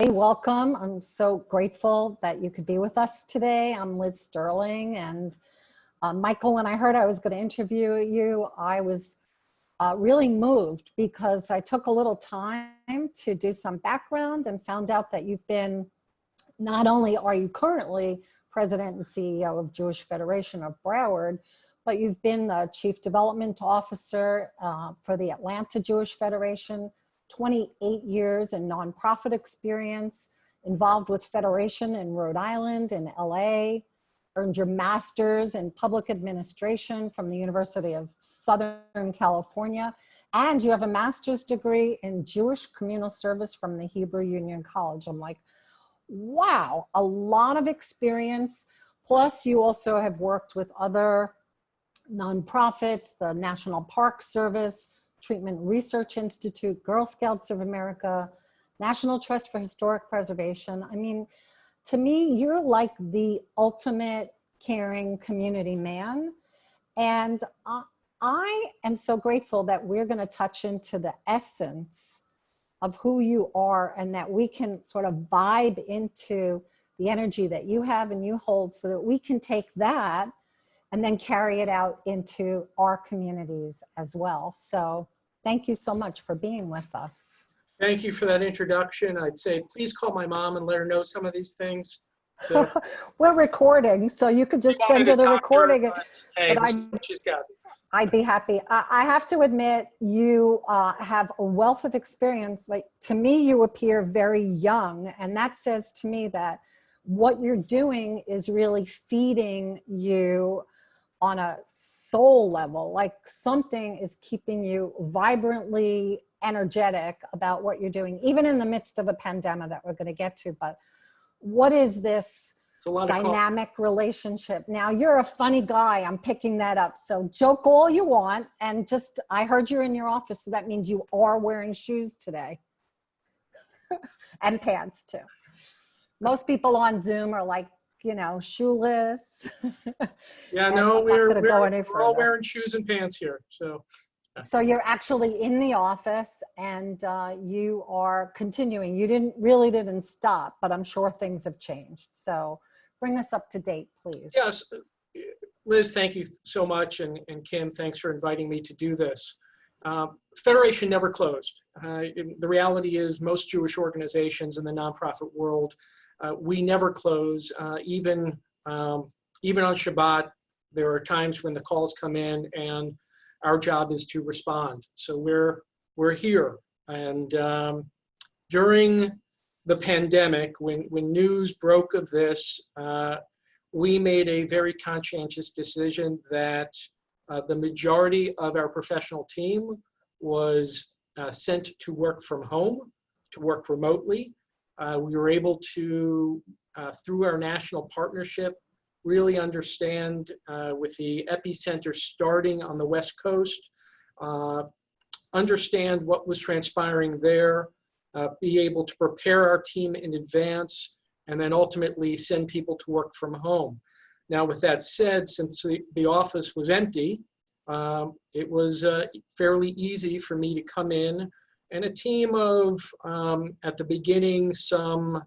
Welcome. I'm so grateful that you could be with us today. I'm Liz Sterling, and Michael, when I heard I was going to interview you, I was really moved because I took a little time to do some background and found out that you've been, not only are you currently President and CEO of Jewish Federation of Broward, but you've been the Chief Development Officer for the Atlanta Jewish Federation, 28 years in nonprofit experience, involved with Federation in Rhode Island and LA, earned your master's in public administration from the University of Southern California, and you have a master's degree in Jewish communal service from the Hebrew Union College. I'm like, wow, a lot of experience. Plus you also have worked with other nonprofits, the National Park Service, Treatment Research Institute, Girl Scouts of America, National Trust for Historic Preservation. I mean, to me, you're like the ultimate caring community man. And I am so grateful that we're going to touch into the essence of who you are and that we can sort of vibe into the energy that you have and you hold so that we can take that and then carry it out into our communities as well. So thank you so much for being with us. Thank you for that introduction. I'd say, please call my mom and let her know some of these things. So, we're recording, so you could just send her the recording. Hey, but she's got it. I'd be happy. I have to admit, you have a wealth of experience. Like, to me, you appear very young, and that says to me that what you're doing is really feeding you on a soul level, like something is keeping you vibrantly energetic about what you're doing, even in the midst of a pandemic that we're going to get to. But what is this dynamic relationship? Now, you're a funny guy. I'm picking that up. So joke all you want. And just, I heard you're in your office, so that means you are wearing shoes today. And pants too. Most people on Zoom are like, you know, shoeless. Yeah, no, we're all wearing shoes and pants here. So you're actually in the office and you are continuing. You really didn't stop, but I'm sure things have changed. So bring us up to date, please. Yes, Liz, thank you so much. And Kim, thanks for inviting me to do this. Federation never closed. The reality is most Jewish organizations in the nonprofit world, we never close. Even on Shabbat, there are times when the calls come in and our job is to respond. So we're here. And during the pandemic, when news broke of this, we made a very conscientious decision that the majority of our professional team was sent to work from home, to work remotely. We were able to, through our national partnership, really understand with the epicenter starting on the West Coast, understand what was transpiring there, be able to prepare our team in advance, and then ultimately send people to work from home. Now, with that said, since the office was empty, it was fairly easy for me to come in, and a team of, at the beginning, some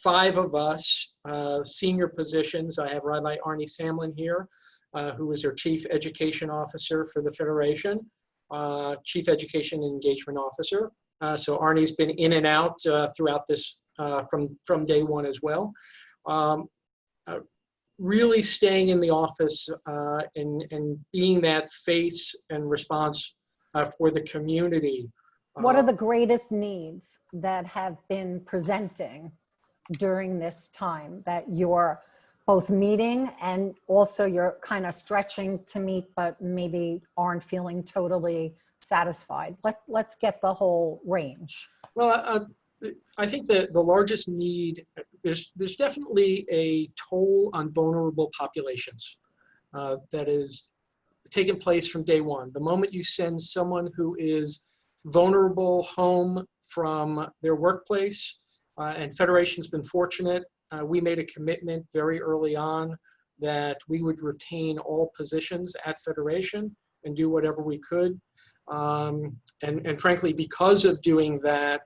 5 of us, senior positions. I have Rabbi Arnie Samlin here, who is our Chief Education Officer for the Federation, Chief Education and Engagement Officer. So Arnie's been in and out throughout this from day one as well. Really staying in the office and being that face and response for the community. What are the greatest needs that have been presenting during this time that you're both meeting and also you're kind of stretching to meet, but maybe aren't feeling totally satisfied? Let's get the whole range. Well, I think that the largest need, there's definitely a toll on vulnerable populations that is taking place from day one. The moment you send someone who is vulnerable home from their workplace, and Federation's been fortunate, we made a commitment very early on that we would retain all positions at Federation and do whatever we could. And frankly, because of doing that,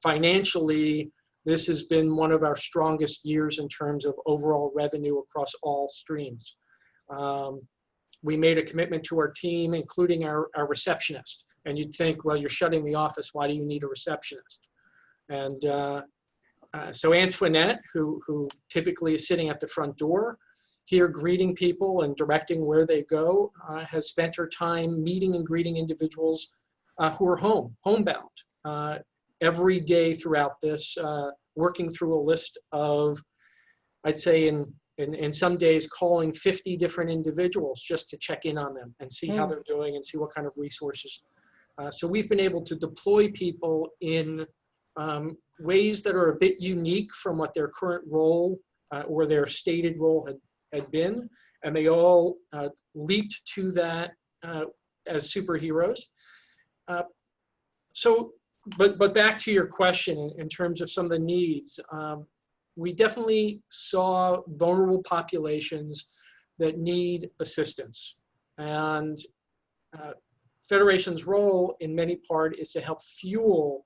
financially, this has been one of our strongest years in terms of overall revenue across all streams. We made a commitment to our team, including our receptionist. And you'd think, well, you're shutting the office, why do you need a receptionist? And so Antoinette, who typically is sitting at the front door, here greeting people and directing where they go, has spent her time meeting and greeting individuals who are homebound, every day throughout this, working through a list of, I'd say in some days, calling 50 different individuals just to check in on them and see how they're doing and see what kind of resources. So we've been able to deploy people in ways that are a bit unique from what their current role or their stated role had been, and they all leaped to that as superheroes. But back to your question in terms of some of the needs, we definitely saw vulnerable populations that need assistance. And Federation's role in many part is to help fuel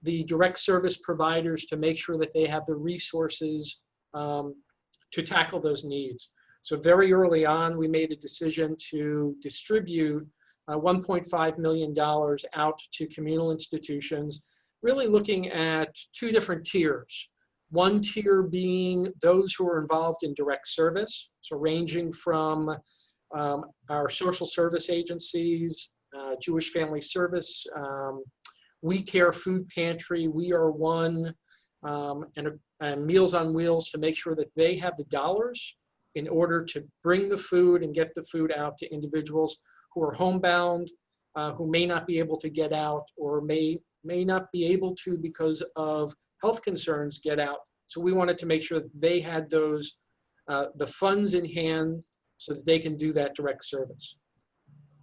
the direct service providers to make sure that they have the resources to tackle those needs. So very early on, we made a decision to distribute $1.5 million out to communal institutions, really looking at two different tiers. One tier being those who are involved in direct service, so ranging from our social service agencies, Jewish Family Service, We Care Food Pantry, We Are One, and Meals on Wheels, to make sure that they have the dollars in order to bring the food and get the food out to individuals who are homebound, who may not be able to get out or may not be able to, because of health concerns, get out. So we wanted to make sure that they had those, the funds in hand so that they can do that direct service.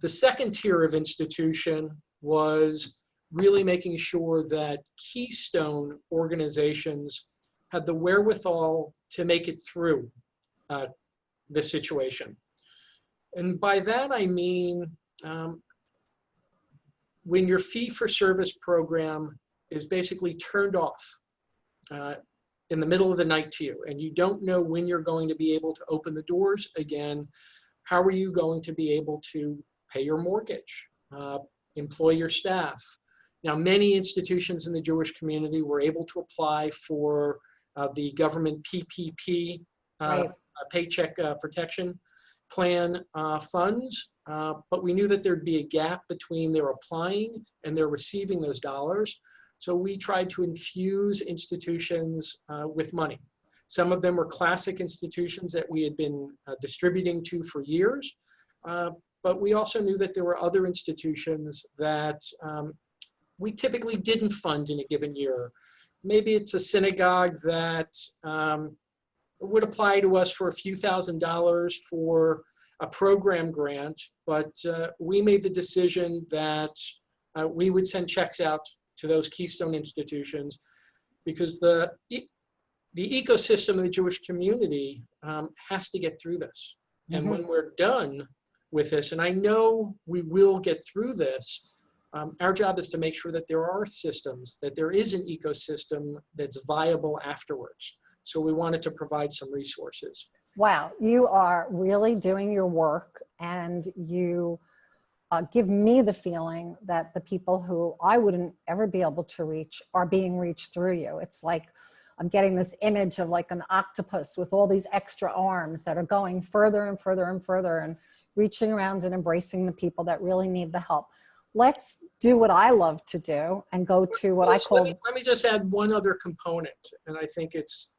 The second tier of institution was really making sure that keystone organizations had the wherewithal to make it through this situation. And by that I mean, when your fee-for-service program is basically turned off in the middle of the night to you, and you don't know when you're going to be able to open the doors again, how are you going to be able to pay your mortgage, employ your staff? Now, many institutions in the Jewish community were able to apply for the government PPP, Paycheck Protection Plan funds, but we knew that there'd be a gap between their applying and their receiving those dollars. So we tried to infuse institutions with money. Some of them were classic institutions that we had been distributing to for years, but we also knew that there were other institutions that we typically didn't fund in a given year. Maybe it's a synagogue that would apply to us for a few $1,000s for a program grant, but we made the decision that we would send checks out to those keystone institutions, because the ecosystem of the Jewish community has to get through this. And when we're done with this, and I know we will get through this, our job is to make sure that there are systems, that there is an ecosystem that's viable afterwards. So we wanted to provide some resources. Wow, you are really doing your work, and you give me the feeling that the people who I wouldn't ever be able to reach are being reached through you. It's like I'm getting this image of like an octopus with all these extra arms that are going further and further and further and reaching around and embracing the people that really need the help. Let's do what I love to do and go to what I call... Let me just add one other component, and I think it's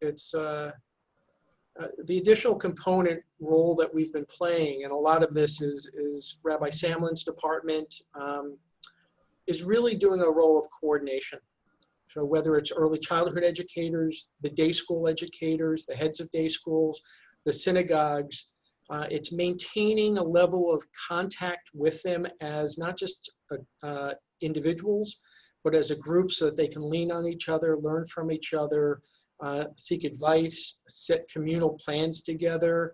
the additional component role that we've been playing, and a lot of this is Rabbi Samlin's department, is really doing a role of coordination. So whether it's early childhood educators, the day school educators, the heads of day schools, the synagogues, it's maintaining a level of contact with them as not just individuals, but as a group, so that they can lean on each other, learn from each other, seek advice, set communal plans together.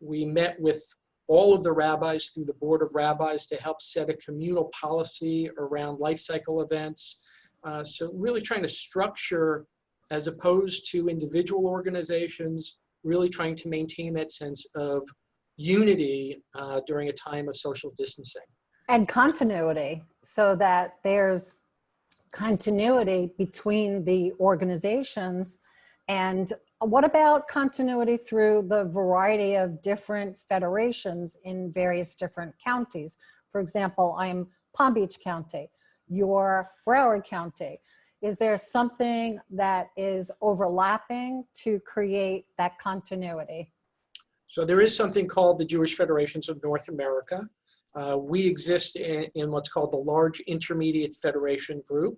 We met with all of the rabbis through the Board of Rabbis to help set a communal policy around life cycle events. So really trying to structure as opposed to individual organizations, really trying to maintain that sense of unity during a time of social distancing. And continuity, so that there's continuity between the organizations. And what about continuity through the variety of different federations in various different counties? For example, I'm Palm Beach County, you're Broward County. Is there something that is overlapping to create that continuity? So there is something called the Jewish Federations of North America. We exist in what's called the Large Intermediate Federation Group.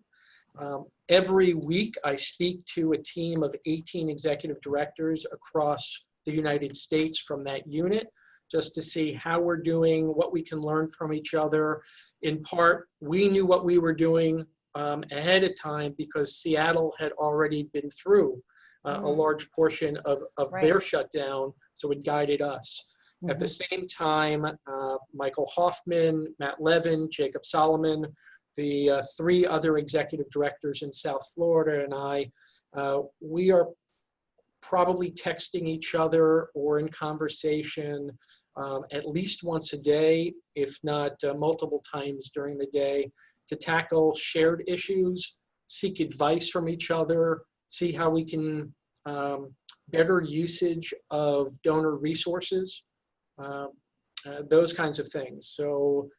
Every week I speak to a team of 18 executive directors across the United States from that unit, just to see how we're doing, what we can learn from each other. In part, we knew what we were doing ahead of time because Seattle had already been through a large portion of their shutdown, so it guided us. At the same time, Michael Hoffman, Matt Levin, Jacob Solomon, the 3 other executive directors in South Florida and I, we are probably texting each other or in conversation at least once a day, if not multiple times during the day, to tackle shared issues, seek advice from each other, see how we can better usage of donor resources, those kinds of things. So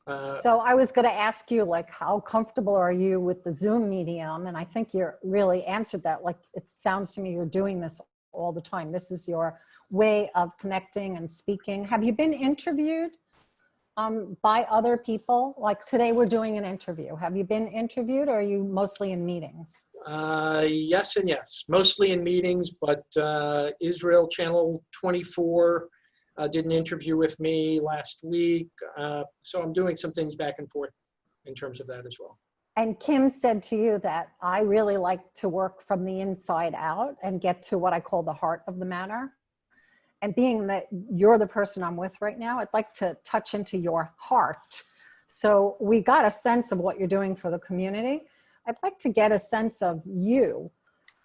I was going to ask you, like, how comfortable are you with the Zoom medium? And I think you really answered that. Like, it sounds to me you're doing this all the time. This is your way of connecting and speaking. Have you been interviewed by other people? Like today we're doing an interview. Have you been interviewed, or are you mostly in meetings? Yes and yes. Mostly in meetings, but Israel Channel 24 did an interview with me last week. So I'm doing some things back and forth in terms of that as well. And Kim said to you that I really like to work from the inside out and get to what I call the heart of the matter. And being that you're the person I'm with right now, I'd like to touch into your heart. So we got a sense of what you're doing for the community. I'd like to get a sense of you,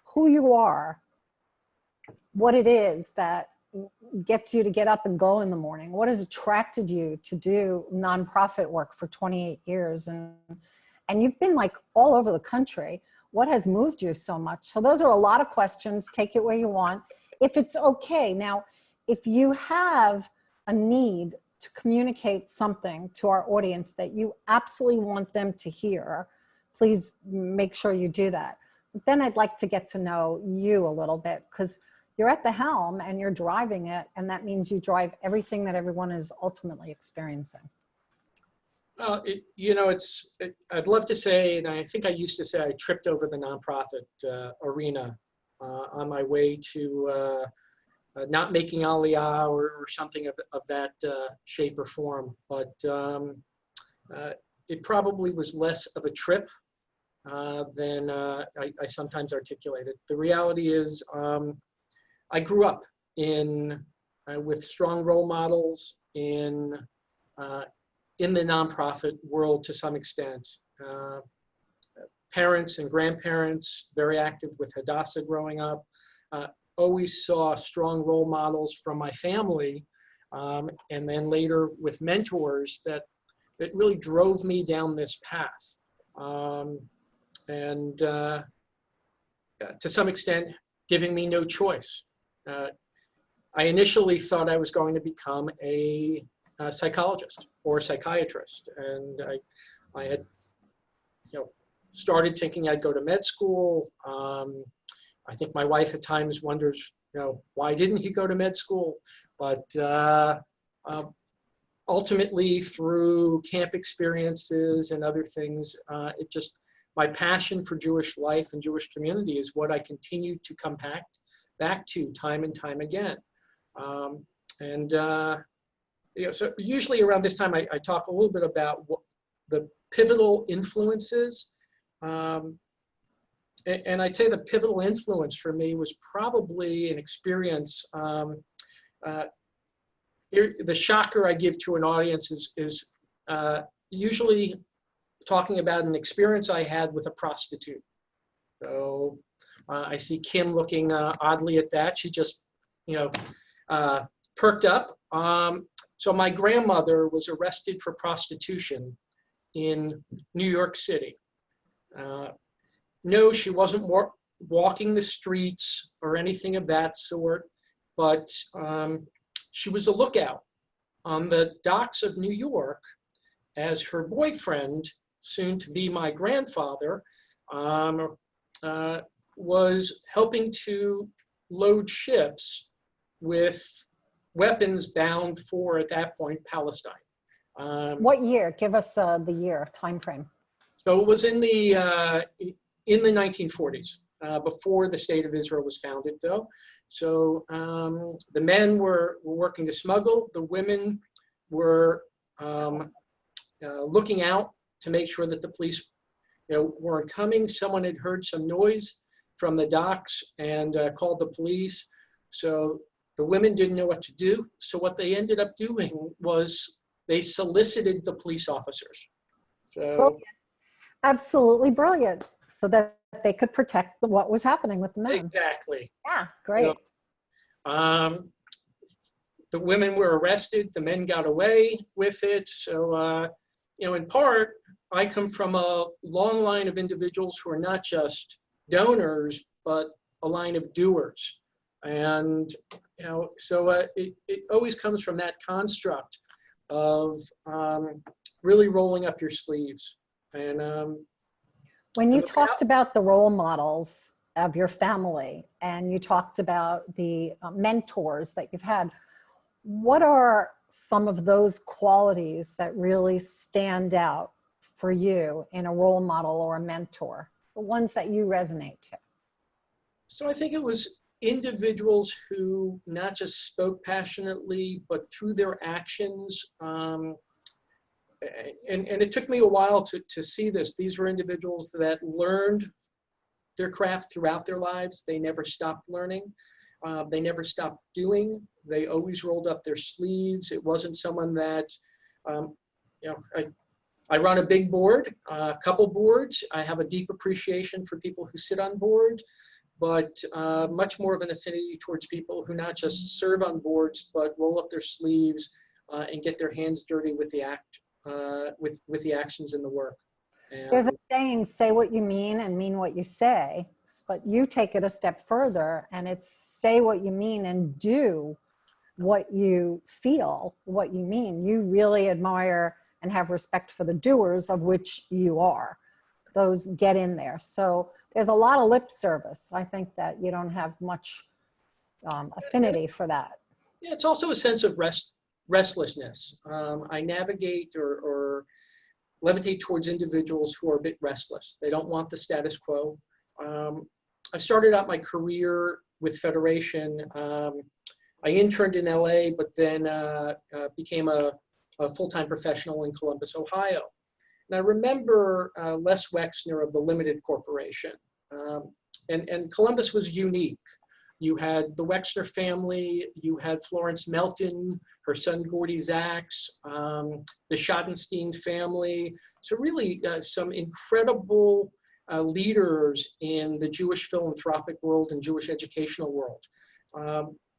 who you are, what it is that gets you to get up and go in the morning. What has attracted you to do nonprofit work for 28 years? And you've been like all over the country. What has moved you so much? So those are a lot of questions. Take it where you want. If it's okay. Now, if you have a need to communicate something to our audience that you absolutely want them to hear, please make sure you do that. But then I'd like to get to know you a little bit, because you're at the helm and you're driving it, and that means you drive everything that everyone is ultimately experiencing. I'd love to say, and I think I used to say, I tripped over the nonprofit arena on my way to not making Aliyah or something of that shape or form. But it probably was less of a trip than I sometimes articulated. The reality is, I grew up with strong role models in the nonprofit world to some extent. Parents and grandparents, very active with Hadassah growing up, always saw strong role models from my family, and then later with mentors that really drove me down this path. And to some extent, giving me no choice. I initially thought I was going to become a psychologist or a psychiatrist, and I had started thinking I'd go to med school. I think my wife at times wonders, why didn't he go to med school? But ultimately, through camp experiences and other things, my passion for Jewish life and Jewish community is what I continue to come back to time and time again. So usually around this time, I talk a little bit about what the pivotal influences. And I'd say the pivotal influence for me was probably an experience. The shocker I give to an audience is usually talking about an experience I had with a prostitute. So I see Kim looking oddly at that. She just, you know, perked up. So my grandmother was arrested for prostitution in New York City. No, she wasn't walking the streets or anything of that sort, but she was a lookout on the docks of New York as her boyfriend, soon to be my grandfather, was helping to load ships with weapons bound for, at that point, Palestine. What year? Give us the year, time frame. So it was in the 1940s, before the State of Israel was founded, though. So the men were working to smuggle. The women were looking out to make sure that the police, you know, weren't coming. Someone had heard some noise from the docks and called the police. So the women didn't know what to do. So what they ended up doing was they solicited the police officers. So, brilliant. Absolutely brilliant. So that they could protect what was happening with the men. exactly. Yeah, great. You know, the women were arrested. The men got away with it. So, you know, in part, I come from a long line of individuals who are not just donors, but a line of doers. And, you know, so it always comes from that construct of really rolling up your sleeves. And when you talked about the role models of your family and you talked about the mentors that you've had, what are some of those qualities that really stand out for you in a role model or a mentor, the ones that you resonate to? So I think it was individuals who not just spoke passionately, but through their actions. And it took me a while to see this. These were individuals that learned their craft throughout their lives. They never stopped learning. They never stopped doing. They always rolled up their sleeves. It wasn't someone that, you know, I run a big board, a couple boards. I have a deep appreciation for people who sit on board, but much more of an affinity towards people who not just serve on boards, but roll up their sleeves and get their hands dirty with the with the actions and the work. And there's a saying, say what you mean and mean what you say, but you take it a step further and it's say what you mean and do what you feel, what you mean. You really admire and have respect for the doers, of which you are. Those get in there. So there's a lot of lip service. I think that you don't have much affinity for that. Yeah, it's also a sense of restlessness. I navigate or levitate towards individuals who are a bit restless. They don't want the status quo. I started out my career with Federation. I interned in LA, but then became a full-time professional in Columbus, Ohio. And I remember Les Wexner of the Limited Corporation. And Columbus was unique. You had the Wexner family, you had Florence Melton, her son Gordy Zacks, the Schottenstein family. So really some incredible leaders in the Jewish philanthropic world and Jewish educational world.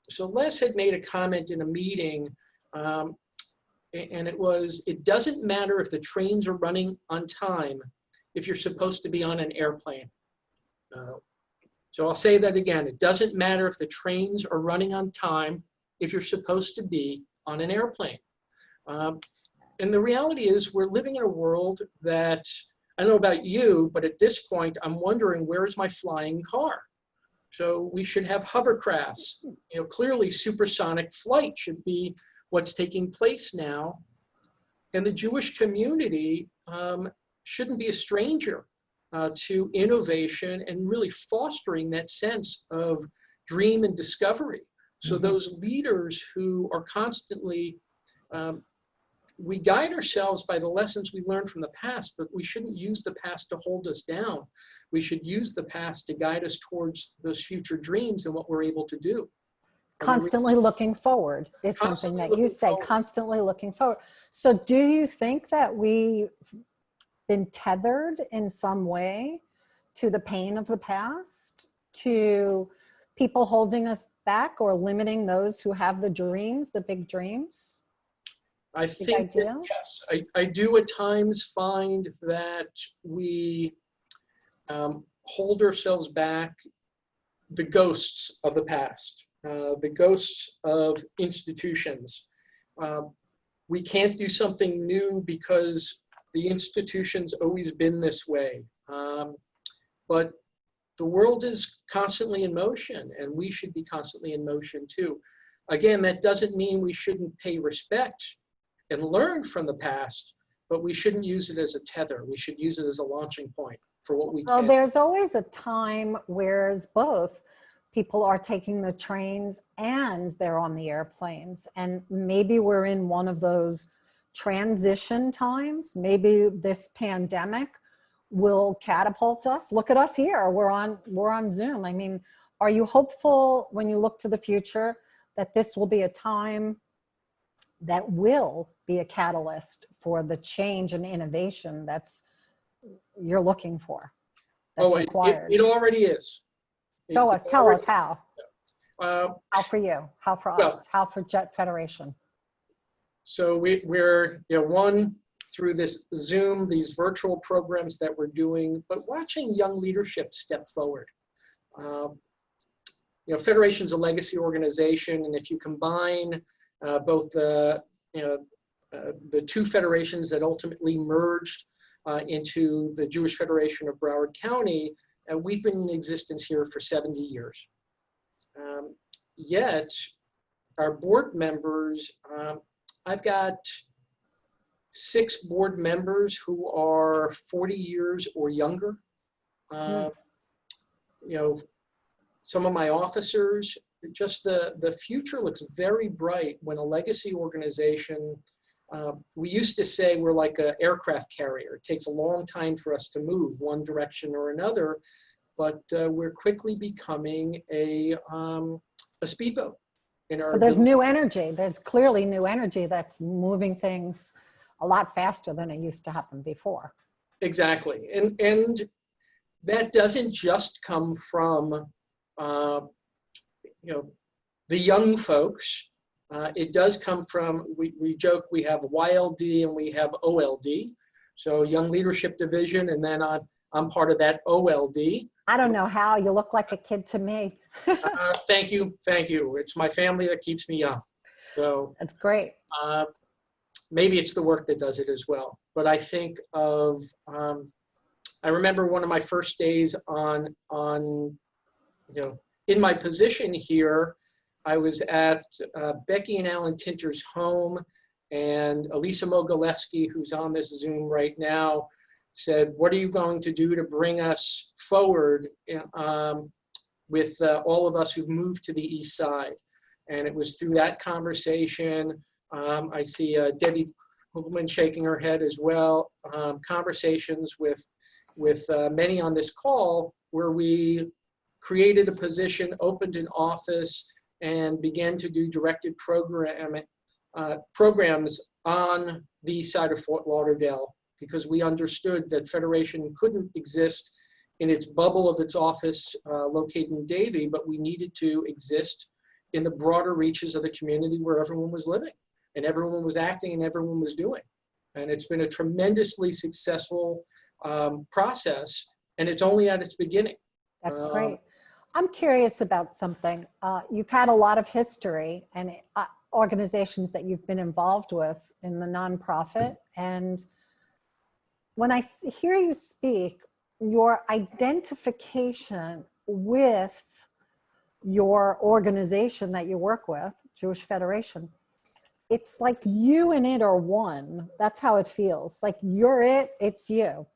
So Les had made a comment in a meeting, and it was, it doesn't matter if the trains are running on time if you're supposed to be on an airplane. So I'll say that again. It doesn't matter if the trains are running on time if you're supposed to be on an airplane. And the reality is we're living in a world that, I don't know about you, but at this point, I'm wondering, where is my flying car? So we should have hovercrafts. You know, clearly supersonic flight should be what's taking place now. And the Jewish community shouldn't be a stranger to innovation and really fostering that sense of dream and discovery. So those leaders who are constantly, we guide ourselves by the lessons we learned from the past, but we shouldn't use the past to hold us down. We should use the past to guide us towards those future dreams and what we're able to do. Constantly looking forward is something that you say, constantly looking forward. So do you think that we've been tethered in some way to the pain of the past? to people holding us back or limiting those who have the dreams, the big dreams? I think that, yes, I do at times find that we hold ourselves back, the ghosts of the past, the ghosts of institutions. We can't do something new because the institution's always been this way. But the world is constantly in motion, and we should be constantly in motion too. Again, that doesn't mean we shouldn't pay respect and learn from the past, but we shouldn't use it as a tether. We should use it as a launching point for what we can. Well, there's always a time where both people are taking the trains and they're on the airplanes. And maybe we're in one of those transition times. Maybe this pandemic will catapult us. Look at us here. We're on Zoom. I mean, are you hopeful when you look to the future that this will be a time that will be a catalyst for the change and innovation you're looking for? That's required. It already is. Tell us how. How for you? How for us? How for Jet Federation? So we're one, through this Zoom, these virtual programs that we're doing, but watching young leadership step forward. Federation's a legacy organization, and if you combine both the two federations that ultimately merged into the Jewish Federation of Broward County, we've been in existence here for 70 years. Yet, our board members, I've got 6 board members who are 40 years or younger. Some of my officers, just the future looks very bright when a legacy organization, we used to say we're like an aircraft carrier. It takes a long time for us to move one direction or another, but we're quickly becoming a speedboat. So there's new energy. There's clearly new energy that's moving things a lot faster than it used to happen before. Exactly. And that doesn't just come from, the young folks. It does come from, we joke, we have YLD and we have OLD. So Young Leadership Division, and then I'm part of that OLD. I don't know how, you look like a kid to me. Thank you. It's my family that keeps me young. So that's great. Maybe it's the work that does it as well. But I think of, I remember one of my first days in my position here, I was at Becky and Alan Tinter's home, and Elisa Mogilevsky, who's on this Zoom right now, said, what are you going to do to bring us forward with all of us who've moved to the East Side? And it was through that conversation, I see Debbie Hoogman shaking her head as well, conversations with many on this call where we created a position, opened an office, and began to do directed programs on the east side of Fort Lauderdale, because we understood that Federation couldn't exist in its bubble of its office located in Davie, but we needed to exist in the broader reaches of the community where everyone was living and everyone was acting and everyone was doing. And it's been a tremendously successful process, and it's only at its beginning. That's great. I'm curious about something. You've had a lot of history and organizations that you've been involved with in the nonprofit. And when I hear you speak, your identification with your organization that you work with, Jewish Federation, it's like you and it are one. That's how it feels. Like you're it, it's you.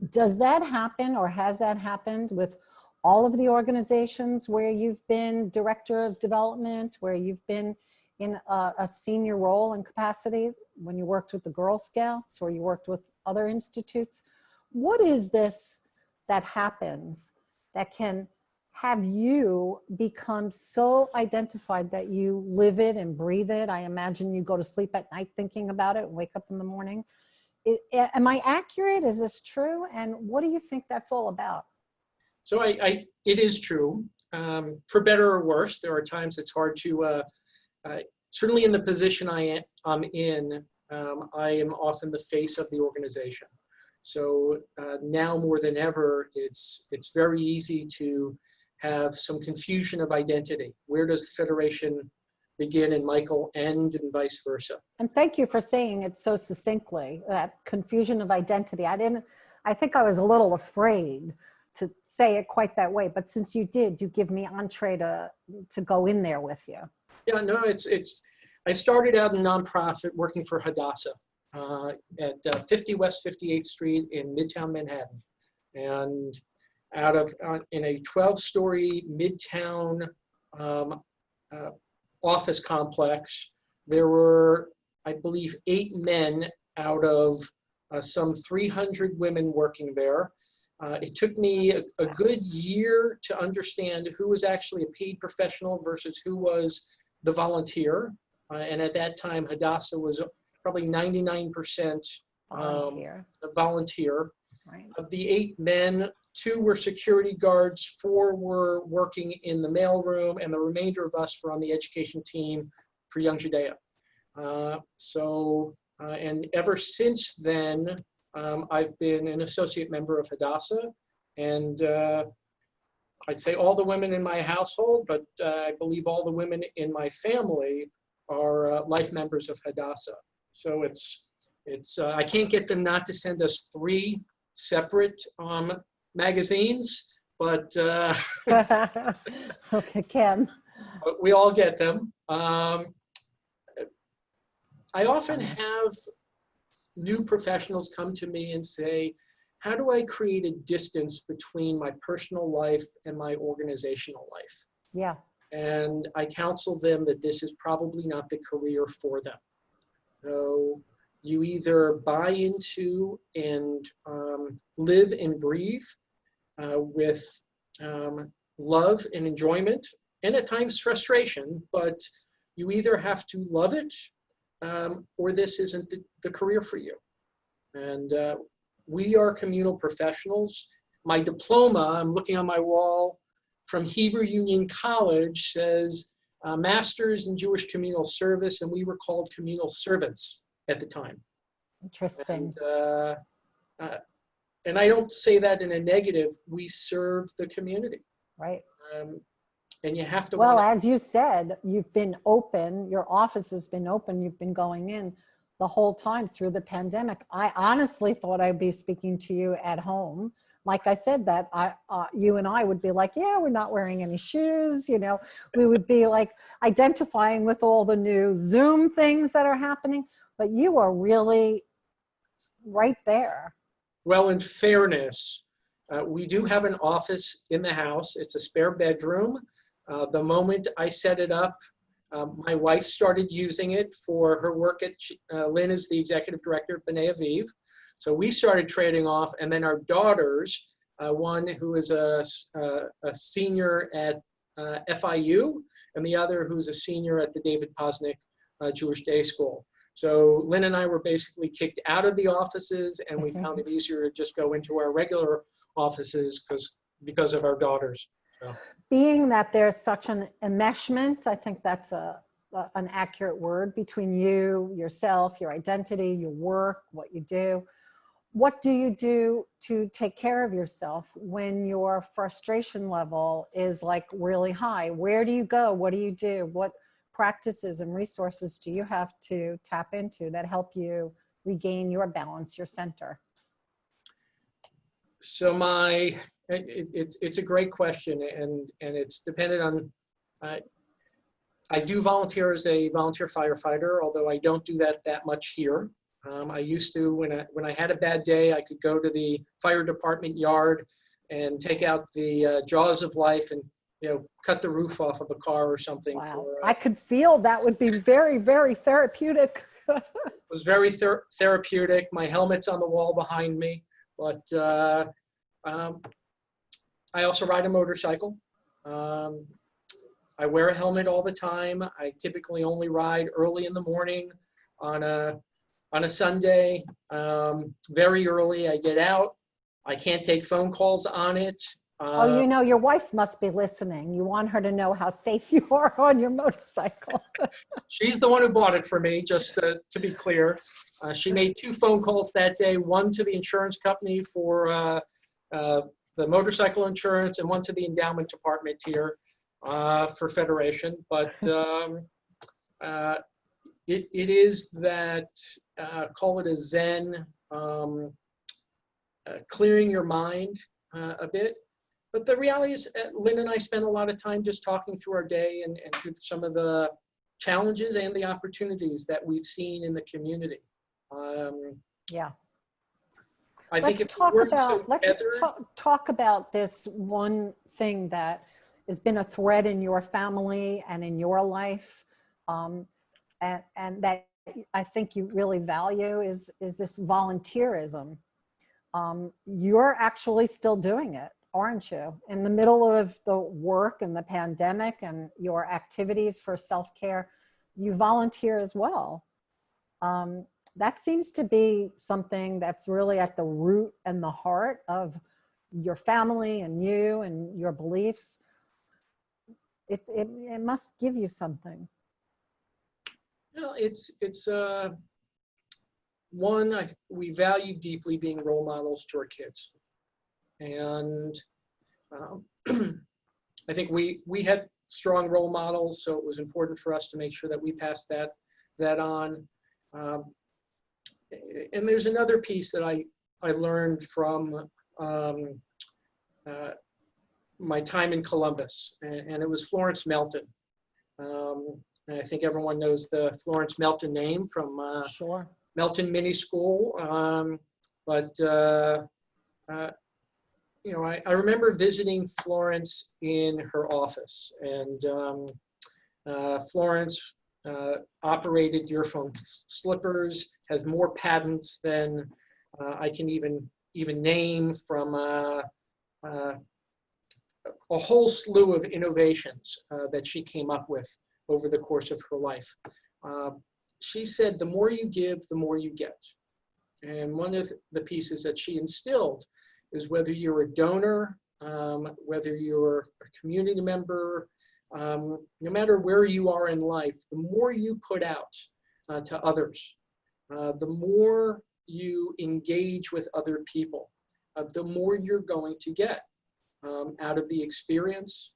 Does that happen, or has that happened with all of the organizations where you've been director of development, where you've been in a senior role and capacity, when you worked with the Girl Scouts or you worked with other institutes? What is this that happens that can have you become so identified that you live it and breathe it? I imagine you go to sleep at night thinking about it and wake up in the morning. Am I accurate? Is this true? And what do you think that's all about? So it is true. For better or worse, there are times it's hard to, certainly in the position I'm in, I am often the face of the organization. So now more than ever, it's very easy to have some confusion of identity. Where does the Federation begin and Michael end, and vice versa? And thank you for saying it so succinctly, that confusion of identity. I think I was a little afraid to say it quite that way, but since you did, you give me entree to go in there with you. Yeah, no, I started out in nonprofit working for Hadassah at 50 West 58th Street in Midtown Manhattan. And in a 12-story Midtown office complex, there were, I believe, 8 men out of some 300 women working there. It took me a good year to understand who was actually a paid professional versus who was the volunteer. And at that time, Hadassah was probably 99% volunteer. Right. Of the 8 men, 2 were security guards, 4 were working in the mailroom, and the remainder of us were on the education team for Young Judea. And ever since then, I've been an associate member of Hadassah, and I'd say all the women in my household, but I believe all the women in my family are life members of Hadassah. So I can't get them not to send us 3 separate magazines, but okay, Kim. but we all get them. I often have new professionals come to me and say, how do I create a distance between my personal life and my organizational life? Yeah. And I counsel them that this is probably not the career for them. So you either buy into and live and breathe with love and enjoyment, and at times frustration, but you either have to love it or this isn't the career for you. And we are communal professionals. My diploma, I'm looking on my wall, from Hebrew Union College says Masters in Jewish Communal Service, and we were called communal servants at the time. Interesting. And I don't say that in a negative. We serve the community. Right. And you have to. Well, as you said, you've been open, your office has been open, you've been going in the whole time through the pandemic. I honestly thought I'd be speaking to you at home. Like I said, that you and I would be like, yeah, we're not wearing any shoes. You know, we would be like identifying with all the new Zoom things that are happening, but you are really right there. Well, in fairness, we do have an office in the house. It's a spare bedroom. The moment I set it up, my wife started using it for her work at, Lynn is the executive director of B'nai Aviv. So we started trading off, and then our daughters, one who is a senior at FIU, and the other who's a senior at the David Posnick Jewish Day School. So Lynn and I were basically kicked out of the offices, and we found it easier to just go into our regular offices because of our daughters. So. Being that there's such an enmeshment, I think that's an accurate word, between you, yourself, your identity, your work, what you do. What do you do to take care of yourself when your frustration level is like really high? Where do you go? What do you do? What practices and resources do you have to tap into that help you regain your balance, your center? So it's a great question, and it's dependent on, I do volunteer as a volunteer firefighter, although I don't do that much here. I used to, when I had a bad day, I could go to the fire department yard and take out the jaws of life and, you know, cut the roof off of a car or something. Wow. I could feel that would be very, very therapeutic. It was very therapeutic. My helmet's on the wall behind me, but I also ride a motorcycle. I wear a helmet all the time. I typically only ride early in the morning on a Sunday, very early. I get out. I can't take phone calls on it. Oh, you know, your wife must be listening. You want her to know how safe you are on your motorcycle. She's the one who bought it for me, just to be clear. She made 2 phone calls that day, one to the insurance company for the motorcycle insurance and one to the endowment department here for Federation. But it is that, call it a Zen, clearing your mind a bit. But the reality is, Lynn and I spend a lot of time just talking through our day and through some of the challenges and the opportunities that we've seen in the community. Yeah. I think Let's talk about this one thing that has been a thread in your family and in your life, and that I think you really value is this volunteerism. You're actually still doing it, aren't you? In the middle of the work and the pandemic and your activities for self-care, you volunteer as well. That seems to be something that's really at the root and the heart of your family and you and your beliefs. It must give you something. Well, it's one, we value deeply being role models to our kids. And I think we had strong role models, so it was important for us to make sure that we passed that on. And there's another piece that I learned from my time in Columbus, and it was Florence Melton. And I think everyone knows the Florence Melton name from Sure. Melton Mini School. You know, I remember visiting Florence in her office, and Florence operated earphone slippers, has more patents than I can even name, from a whole slew of innovations that she came up with over the course of her life. She said, the more you give, the more you get. And one of the pieces that she instilled is whether you're a donor, whether you're a community member, no matter where you are in life, the more you put out to others, the more you engage with other people, the more you're going to get out of the experience.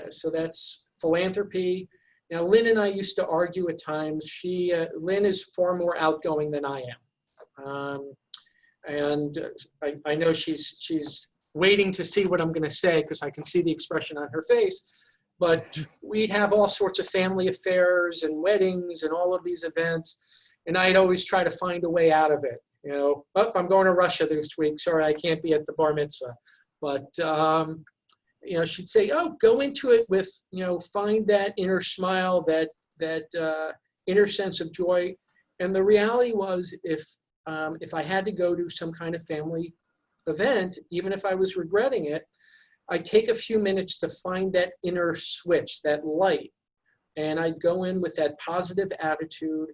So that's philanthropy. Now, Lynn and I used to argue at times. Lynn is far more outgoing than I am. And I know she's waiting to see what I'm going to say, because I can see the expression on her face. But we'd have all sorts of family affairs and weddings and all of these events. And I'd always try to find a way out of it. You know, oh, I'm going to Russia this week. Sorry, I can't be at the bar mitzvah. But, you know, she'd say, oh, go into it with, you know, find that inner smile, that inner sense of joy. And the reality was, if I had to go to some kind of family event, even if I was regretting it, I'd take a few minutes to find that inner switch, that light. And I'd go in with that positive attitude,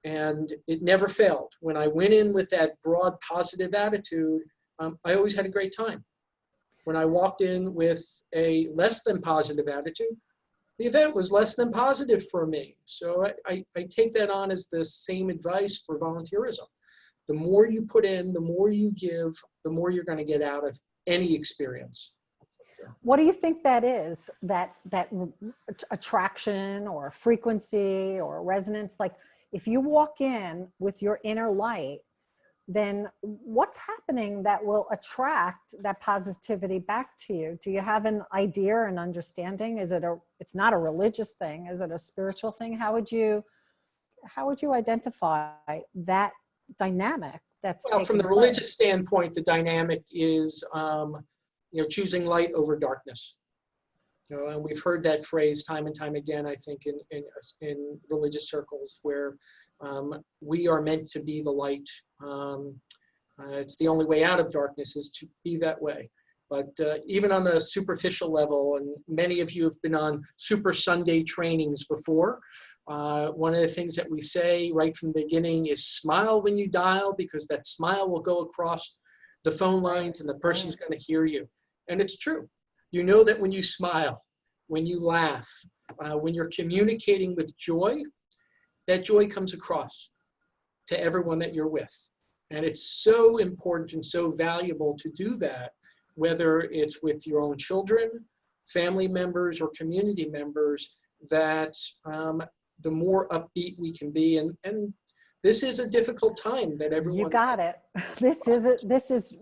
and it never failed. When I went in with that broad positive attitude, I always had a great time. When I walked in with a less than positive attitude, the event was less than positive for me. So I take that on as the same advice for volunteerism. The more you put in, the more you give, the more you're going to get out of any experience. What do you think that is, that attraction or frequency or resonance? Like, if you walk in with your inner light, then what's happening that will attract that positivity back to you? Do you have an idea and understanding? It's not a religious thing. Is it a spiritual thing? How would you identify that dynamic that's well, from the taking religious place? standpoint, the dynamic is, you know, choosing light over darkness. You know, and we've heard that phrase time and time again, I think, in religious circles, where we are meant to be the light. It's the only way out of darkness is to be that way. But even on the superficial level, and many of you have been on Super Sunday trainings before, one of the things that we say right from the beginning is smile when you dial, because that smile will go across the phone lines and the person's going to hear you. And it's true. You know that when you smile, when you laugh, when you're communicating with joy, that joy comes across to everyone that you're with. And it's so important and so valuable to do that, whether it's with your own children, family members, or community members, that the more upbeat we can be. And this is a difficult time that everyone— You got it. This is,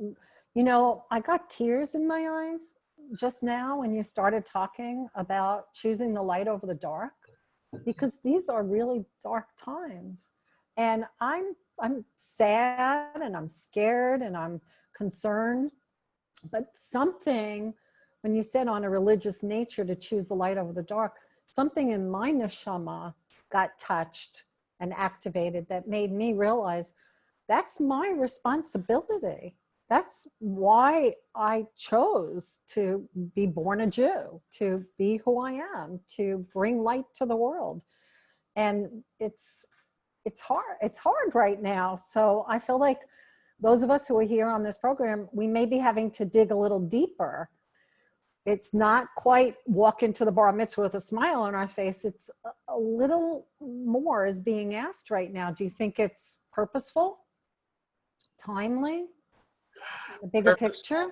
you know, I got tears in my eyes just now when you started talking about choosing the light over the dark, because these are really dark times. And I'm sad and I'm scared and I'm concerned, but something, when you said on a religious nature to choose the light over the dark, something in my neshama got touched and activated that made me realize that's my responsibility. That's why I chose to be born a Jew, to be who I am, to bring light to the world. And it's hard right now. So I feel like those of us who are here on this program, we may be having to dig a little deeper. It's not quite walk into the bar mitzvah with a smile on our face. It's a little more is being asked right now. Do you think it's purposeful, timely, the bigger picture?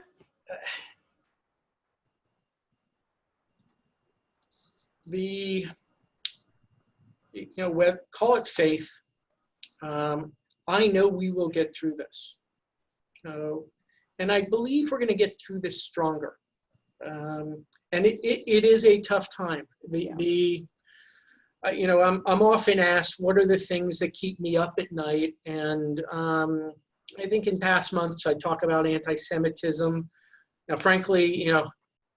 Call it faith. I know we will get through this. And I believe we're going to get through this stronger. And it is a tough time. I'm often asked, what are the things that keep me up at night? And I think in past months, I talk about anti-Semitism. Now, frankly,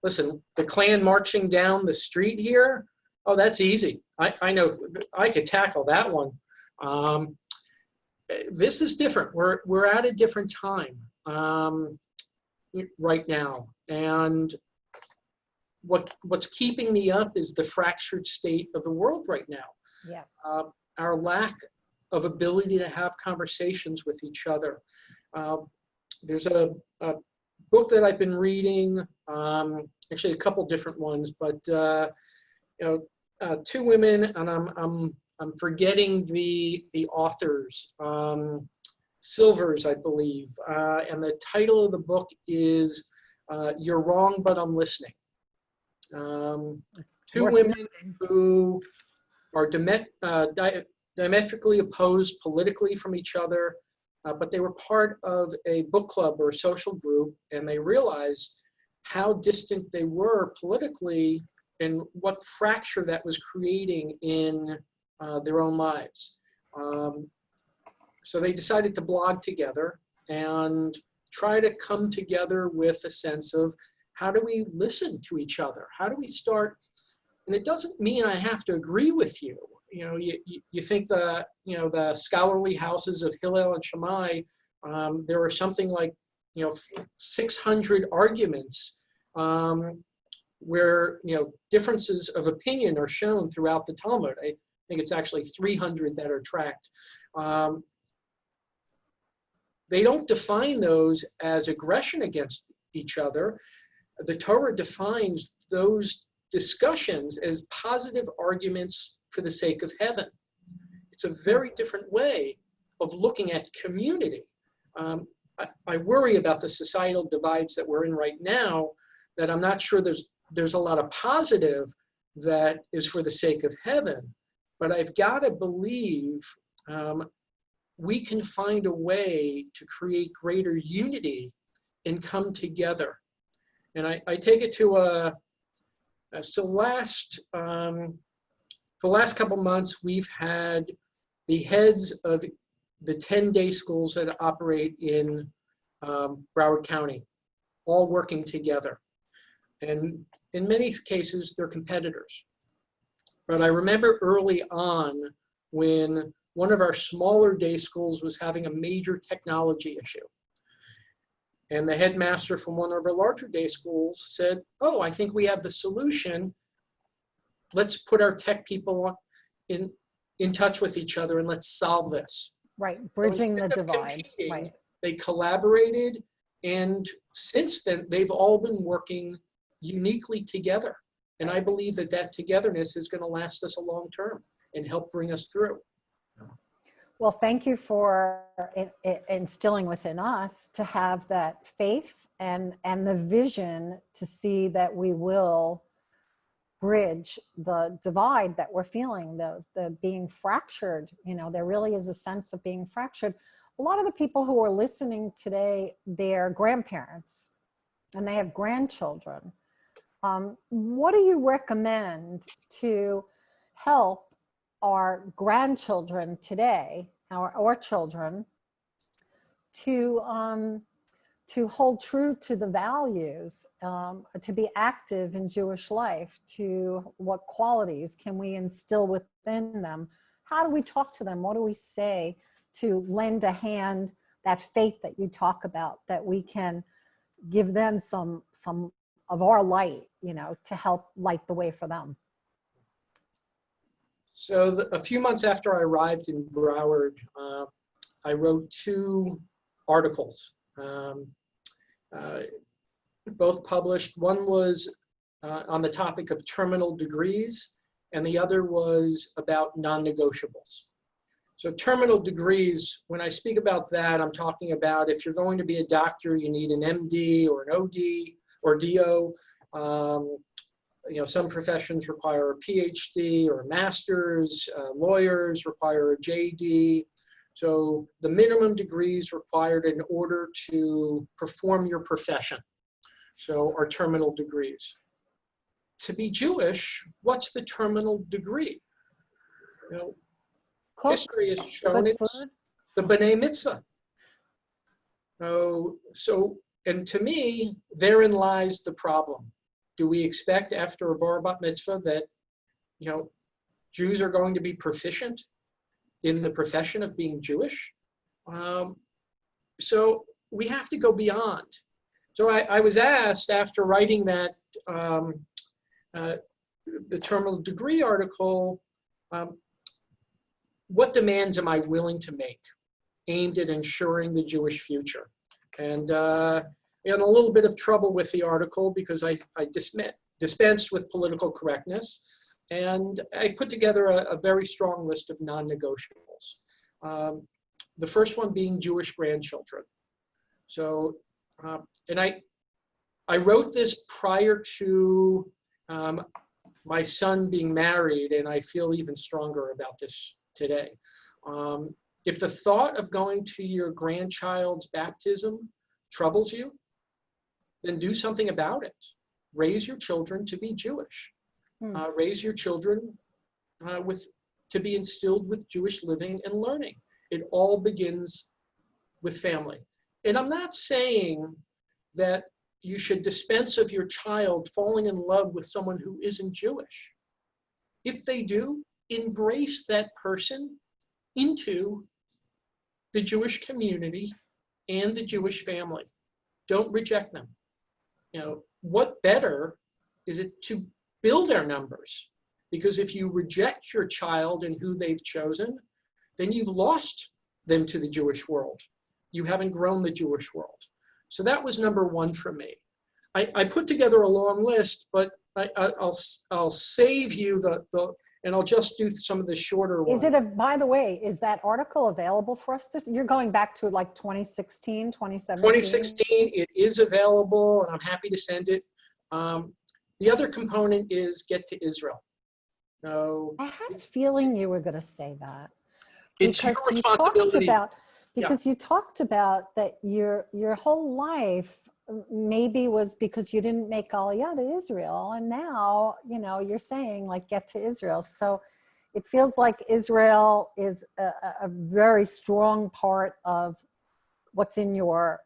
listen, the Klan marching down the street here, oh, that's easy. I know I could tackle that one. This is different. We're at a different time right now. And what's keeping me up is the fractured state of the world right now. Yeah. Our lack of ability to have conversations with each other. There's a book that I've been reading, actually a couple different ones, but two women, and I'm forgetting the authors, Silvers, I believe, and the title of the book is "You're Wrong, But I'm Listening." Two women who are diametrically opposed politically from each other, but they were part of a book club or a social group, and they realized how distant they were politically and what fracture that was creating in their own lives. So they decided to blog together and try to come together with a sense of, how do we listen to each other? How do we start? And it doesn't mean I have to agree with you. You think the scholarly houses of Hillel and Shammai, there are something like 600 arguments where differences of opinion are shown throughout the Talmud. I think it's actually 300 that are tracked. They don't define those as aggression against each other. The Torah defines those discussions as positive arguments for the sake of heaven. It's a very different way of looking at community. I worry about the societal divides that we're in right now, that I'm not sure there's a lot of positive that is for the sake of heaven, but I've got to believe we can find a way to create greater unity and come together. And I take it to the last couple months, we've had the heads of the 10 day schools that operate in Broward County, all working together. And in many cases, they're competitors. But I remember early on when one of our smaller day schools was having a major technology issue. And the headmaster from one of our larger day schools said, oh, I think we have the solution. Let's put our tech people in touch with each other and let's solve this. Right, bridging the divide. Right. They collaborated, and since then, they've all been working uniquely together. And I believe that that togetherness is going to last us a long term and help bring us through. Well, thank you for instilling within us to have that faith and the vision to see that we will bridge the divide that we're feeling, the being fractured. You know, there really is a sense of being fractured. A lot of the people who are listening today, they're grandparents and they have grandchildren. What do you recommend to help our grandchildren today, our children, to hold true to the values, to be active in Jewish life? To what qualities can we instill within them? How do we talk to them? What do we say to lend a hand, that faith that you talk about, that we can give them some of our light, you know, to help light the way for them? So a few months after I arrived in Broward, I wrote 2 articles, both published. One was on the topic of terminal degrees, and the other was about non-negotiables. So terminal degrees, when I speak about that, I'm talking about if you're going to be a doctor, you need an MD or an OD or DO. You know, some professions require a PhD or a master's. Lawyers require a JD. So the minimum degrees required in order to perform your profession, so are terminal degrees. To be Jewish, what's the terminal degree? You know, history has shown it's the B'nai Mitzvah. And to me, therein lies the problem. Do we expect after a bar bat mitzvah that, you know, Jews are going to be proficient in the profession of being Jewish? So we have to go beyond. So I was asked after writing that, the terminal degree article, what demands am I willing to make aimed at ensuring the Jewish future? And I had a little bit of trouble with the article because I dispensed with political correctness, and I put together a very strong list of non-negotiables. The first one being Jewish grandchildren. So, and I wrote this prior to my son being married, and I feel even stronger about this today. If the thought of going to your grandchild's baptism troubles you, then do something about it. Raise your children to be Jewish. Raise your children to be instilled with Jewish living and learning. It all begins with family. And I'm not saying that you should dispense of your child falling in love with someone who isn't Jewish. If they do, embrace that person into the Jewish community and the Jewish family. Don't reject them. You know, what better is it to build our numbers? Because if you reject your child and who they've chosen, then you've lost them to the Jewish world. You haven't grown the Jewish world. So that was number one for me. I put together a long list, but I'll save you and I'll just do some of the shorter ones. By the way, is that article available for us? You're going back to like 2016, 2017? 2016, it is available, and I'm happy to send it. The other component is get to Israel. So, I had a feeling you were going to say that. It's your responsibility. You talked about that your whole life maybe was because you didn't make Aliyah to Israel, and now, you know, you're saying like get to Israel. So it feels like Israel is a very strong part of what's in your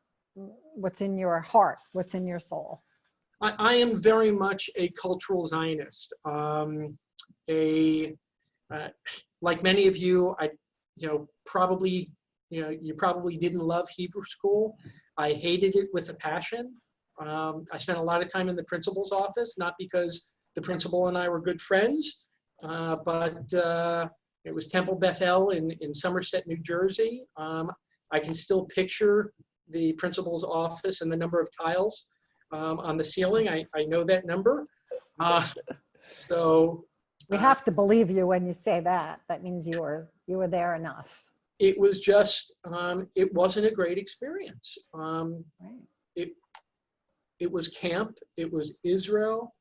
heart, what's in your soul. I am very much a cultural Zionist. Like many of you, you probably didn't love Hebrew school. I hated it with a passion. I spent a lot of time in the principal's office, not because the principal and I were good friends, but it was Temple Bethel in Somerset, New Jersey. I can still picture the principal's office and the number of tiles. on the ceiling. I know that number. So We have to believe you when you say that. That means you were there enough. it was just, it wasn't a great experience. Right. It was camp, it was Israel.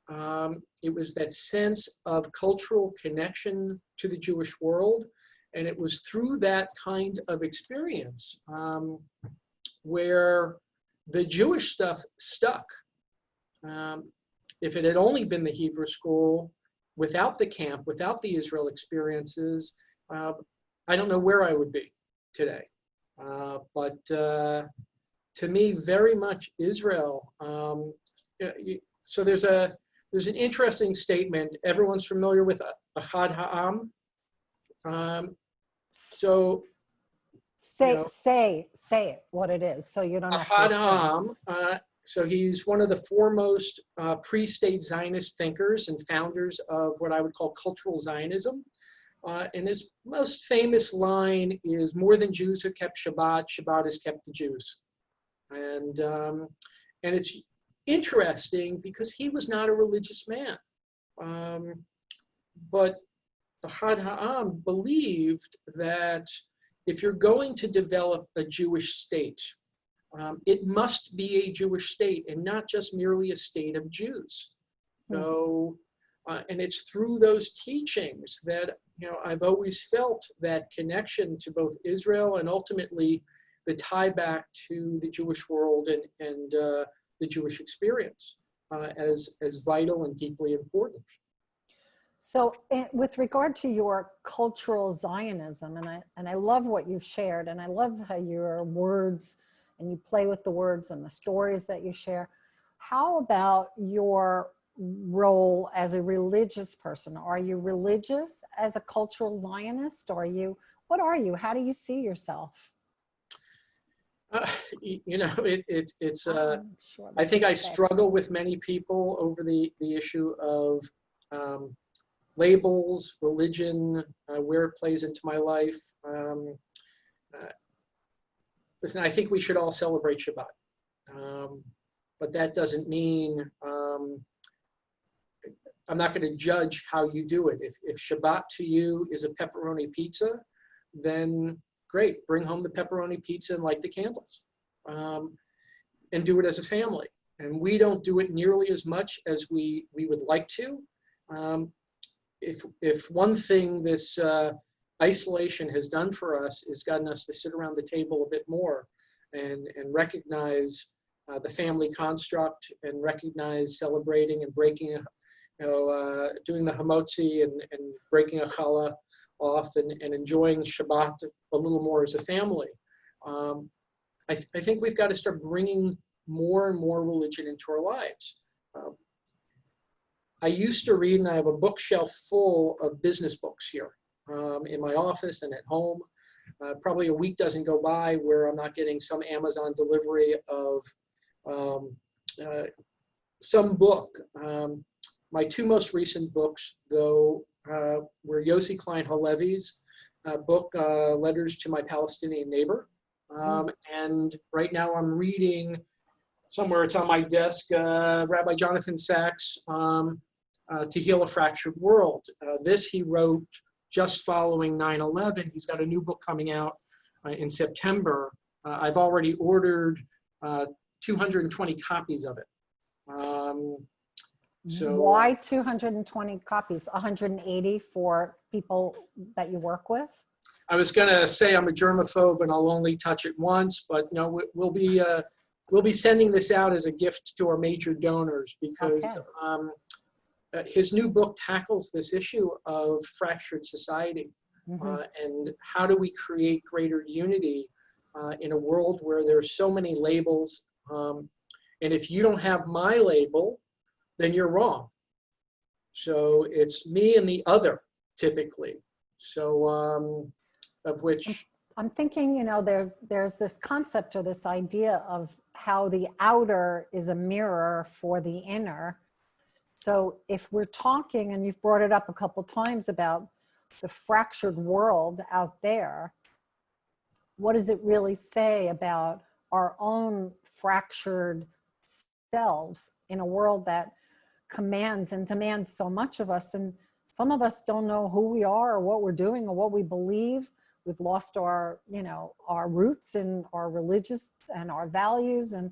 It was that sense of cultural connection to the Jewish world. And it was through that kind of experience where the Jewish stuff stuck. If it had only been the Hebrew school, without the camp, without the Israel experiences, I don't know where I would be today. But to me, very much Israel. So there's an interesting statement. Everyone's familiar with Achad Ha'am. So say it what it is, so you don't have to Achad assume. Ha'am. So he's one of the foremost pre-state Zionist thinkers and founders of what I would call cultural Zionism. And his most famous line is, "More than Jews have kept Shabbat, Shabbat has kept the Jews." And it's interesting because he was not a religious man. But Achad Ha'am believed that if you're going to develop a Jewish state, it must be a Jewish state and not just merely a state of Jews. So, and it's through those teachings that, I've always felt that connection to both Israel and ultimately the tie back to the Jewish world and the Jewish experience as vital and deeply important. So with regard to your cultural Zionism, and I love what you've shared, and I love how your words, and you play with the words and the stories that you share. How about your role as a religious person? Are you religious as a cultural Zionist? What are you? How do you see yourself? Sure, I think I struggle with many people over the issue of labels, religion, where it plays into my life. Listen, I think we should all celebrate Shabbat, but that doesn't mean I'm not going to judge how you do it. If Shabbat to you is a pepperoni pizza, then great, bring home the pepperoni pizza and light the candles, and do it as a family. And we don't do it nearly as much as we would like to. If one thing this isolation has done for us is gotten us to sit around the table a bit more and recognize the family construct and recognize celebrating and breaking, doing the hamotzi and breaking a challah off and enjoying Shabbat a little more as a family. I think we've got to start bringing more and more religion into our lives. I used to read, and I have a bookshelf full of business books here in my office and at home. Probably a week doesn't go by where I'm not getting some Amazon delivery of some book. My two most recent books, though, were Yossi Klein Halevi's book, Letters to My Palestinian Neighbor. And right now I'm reading, somewhere it's on my desk, Rabbi Jonathan Sachs, To Heal a Fractured World. This he wrote just following 9/11. He's got a new book coming out in September. I've already ordered 220 copies of it. So why 220 copies? 180 for people that you work with? I was going to say I'm a germaphobe and I'll only touch it once, but no, we'll be sending this out as a gift to our major donors because his new book tackles this issue of fractured society. And how do we create greater unity in a world where there's so many labels. And if you don't have my label, then you're wrong. So it's me and the other, typically. So of which I'm thinking, there's this concept or this idea of how the outer is a mirror for the inner. So if we're talking, and you've brought it up a couple times about the fractured world out there, what does it really say about our own fractured ourselves in a world that commands and demands so much of us. And some of us don't know who we are or what we're doing or what we believe. We've lost our, our roots and our religious and our values. And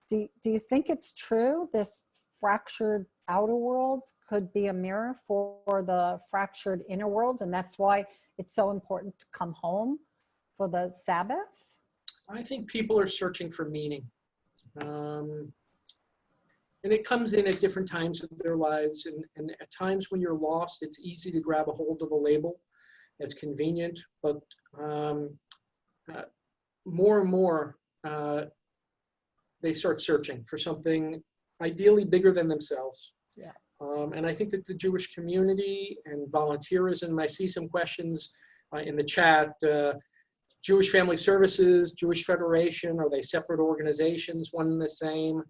do you think it's true this fractured outer world could be a mirror for the fractured inner world, and that's why it's so important to come home for the Sabbath? I think people are searching for meaning. And it comes in at different times of their lives. And at times when you're lost, it's easy to grab a hold of a label. It's convenient, but more and more, they start searching for something ideally bigger than themselves. Yeah. And I think that the Jewish community and volunteerism, I see some questions in the chat, Jewish Family Services, Jewish Federation, are they separate organizations, one and the same?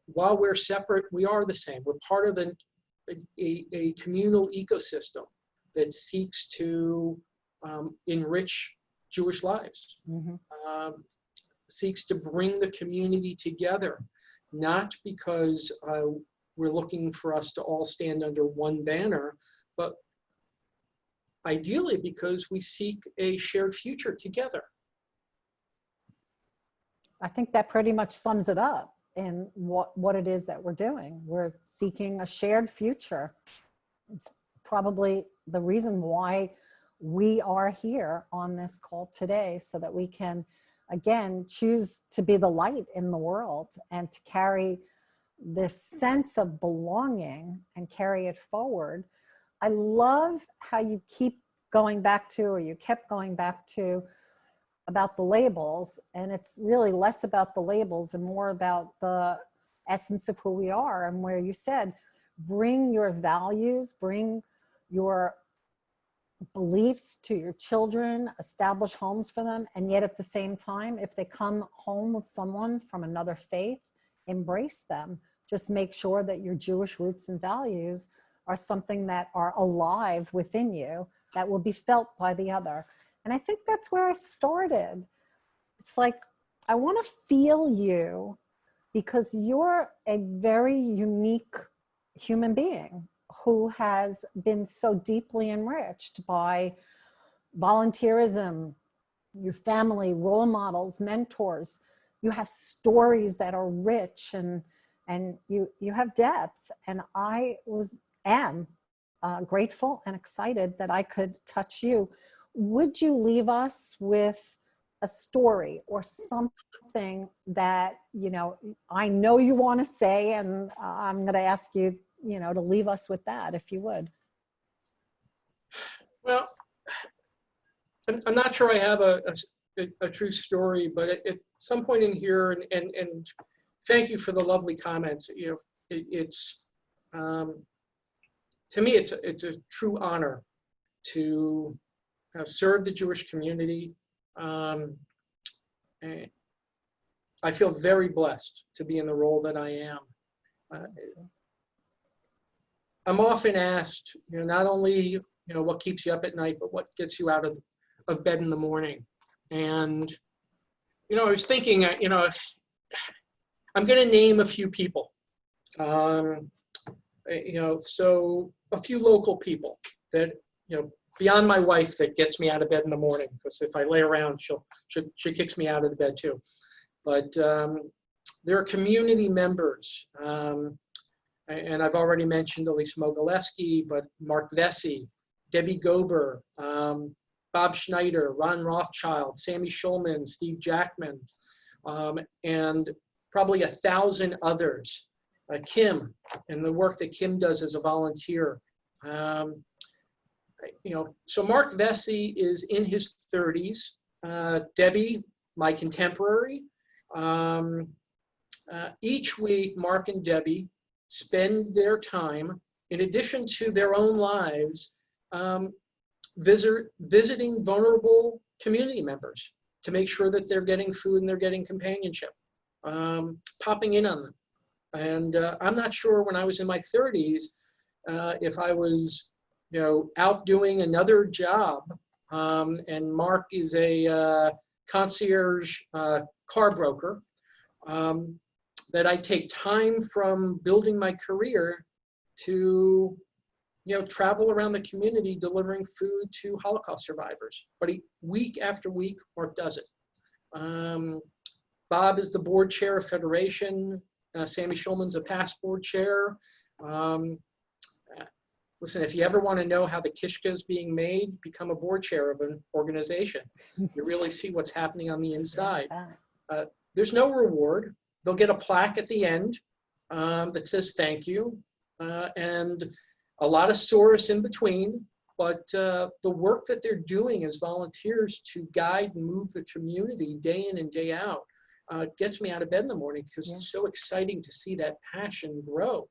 While we're separate, we are the same. We're part of a communal ecosystem that seeks to enrich Jewish lives, seeks to bring the community together, not because we're looking for us to all stand under one banner, but ideally because we seek a shared future together. I think that pretty much sums it up in what it is that we're doing. We're seeking a shared future. It's probably the reason why we are here on this call today, so that we can, again, choose to be the light in the world and to carry this sense of belonging and carry it forward. I love how you keep going back to, or you kept going back to, about the labels, and it's really less about the labels and more about the essence of who we are, and where you said, bring your values, bring your beliefs to your children, establish homes for them, and yet at the same time, if they come home with someone from another faith, embrace them. Just make sure that your Jewish roots and values are something that are alive within you, that will be felt by the other. And I think that's where I started. It's like, I want to feel you because you're a very unique human being who has been so deeply enriched by volunteerism, your family, role models, mentors. You have stories that are rich and you have depth. And I am grateful and excited that I could touch you. Would you leave us with a story or something that, I know you want to say, and I'm going to ask you, to leave us with that, if you would. Well, I'm not sure I have a true story, but at some point in here, and thank you for the lovely comments. It's to me, it's a true honor to serve the Jewish community. And I feel very blessed to be in the role that I am. I'm often asked, not only, what keeps you up at night, but what gets you out of bed in the morning. And, I was thinking, I'm going to name a few people. So a few local people that, beyond my wife, that gets me out of bed in the morning, because if I lay around, she kicks me out of the bed too. But there are community members, and I've already mentioned Elise Mogilevsky, but Mark Vesey, Debbie Gober, Bob Schneider, Ron Rothschild, Sammy Schulman, Steve Jackman, and probably 1,000 others. Kim, and the work that Kim does as a volunteer. So Mark Vesey is in his 30s. Debbie, my contemporary. Each week, Mark and Debbie spend their time, in addition to their own lives, visiting vulnerable community members to make sure that they're getting food and they're getting companionship, popping in on them. And I'm not sure when I was in my 30s if I was, out doing another job. And Mark is a concierge car broker. that I take time from building my career to, travel around the community delivering food to Holocaust survivors. But week after week, Mark does it. Bob is the board chair of Federation. Sammy Schulman's a past board chair. Listen, if you ever want to know how the kishka is being made, become a board chair of an organization. You really see what's happening on the inside. There's no reward. They'll get a plaque at the end that says thank you, and a lot of source in between. But the work that they're doing as volunteers to guide and move the community day in and day out gets me out of bed in the morning, because it's so exciting to see that passion grow.